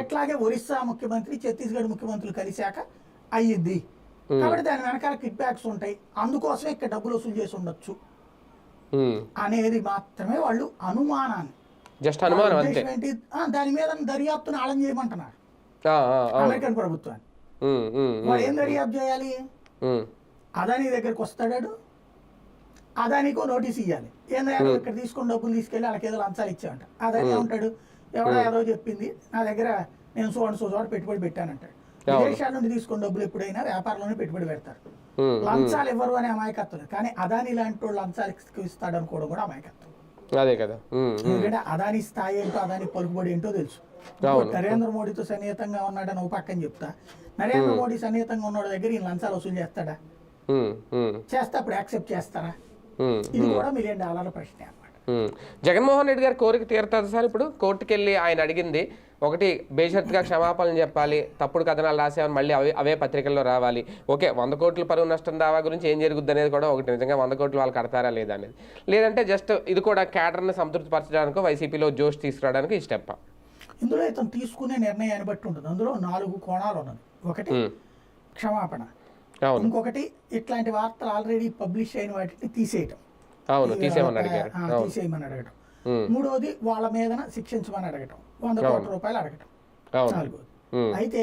ఇట్లాగే ఒరిస్సా ముఖ్యమంత్రి ఛత్తీస్గఢ్ ముఖ్యమంత్రులు కలిశాక అయ్యింది కాబట్టి దాని వెనకాల కిక్ బ్యాక్స్ ఉంటాయి, అందుకోసమే ఇక్కడ డబ్బులు వసూలు చేసి ఉండొచ్చు అనేది మాత్రమే వాళ్ళు అనుమానాన్ని, జస్ట్ అనుమానం అంతే. ఏంటి దాని మీద దర్యాప్తును ఆళం చేయమంటున్నారు అమెరికన్ ప్రభుత్వాన్ని. వాడు ఏం దర్యాప్తు చేయాలి? అదానీ దగ్గరకు వస్తాడు, అదానికో నోటీస్ ఇవ్వాలి, ఏంటంటే ఇక్కడ తీసుకుని డబ్బులు తీసుకెళ్ళి వాళ్ళకి ఏదో లంచాలు ఇచ్చామంట. అదాని ఉంటాడు, ఎవడో ఏదో చెప్పింది నా దగ్గర నేను సో అండ్ సో చోట పెట్టుబడి పెట్టానంటాడు. విదేశాల నుండి తీసుకున్న డబ్బులు ఎప్పుడైనా వ్యాపారంలోనే పెట్టుబడి పెడతారు, లంచాలు ఇవ్వరు అనే అమాయకత్వం. కానీ అదాని లాంటి వాళ్ళు లంచాలు ఇస్తాడు అనుకోవడం కూడా అమాయకత్వం. అదే కదా, ఎందుకంటే అదాని స్థాయి ఏంటో అదాని పలుకుబడి ఏంటో తెలుసు. నరేంద్ర మోడీతో సన్నిహితంగా ఉన్నాడని ఒక పక్కన చెప్తా, నరేంద్ర మోడీ సన్నిహితంగా ఉన్నాడు దగ్గర ఈయన లంచాలు వసూలు చేస్తాడా? చేస్తే అప్పుడు యాక్సెప్ట్ చేస్తారా? ఇది కూడా $1 మిలియన్ ప్రశ్నే అన్నమాట. జగన్మోహన్ రెడ్డి గారి కోరిక తీరుతుంది సార్. ఇప్పుడు కోర్టుకు వెళ్ళి ఆయన అడిగింది ఒకటి, బేషరతుగా క్షమాపణలు చెప్పాలి, తప్పుడు కథనాలు రాసేవని మళ్ళీ అవే పత్రికల్లో రావాలి. ఓకే, 100 కోట్ల పరువు నష్టం దావా గురించి ఏం జరుగుద్ది అనేది కూడా ఒకటి, నిజంగా 100 కోట్లు వాళ్ళు కడతారా లేదా అనేది. లేదంటే జస్ట్ ఇది కూడా క్యాడర్ని సంతృప్తి పరచడానికో వైసీపీలో జోష్ తీసుకురావడానికి ఈ స్టెప్. ఇందులో ఇతను తీసుకునే నిర్ణయాన్ని బట్టి ఉంటుంది. అందులో 4 కోణాలు ఉన్నది. ఒకటి క్షమాపణ, ఇంకొకటి ఇట్లాంటి వార్తలు ఆల్రెడీ పబ్లిష్ అయిన వాటిని తీసేయటం, తీసేయమని అడగటం, మూడోది వాళ్ళ మీద శిక్షించమని అడగటం, 100 కోట్ల రూపాయలు అడగటం, 4. అయితే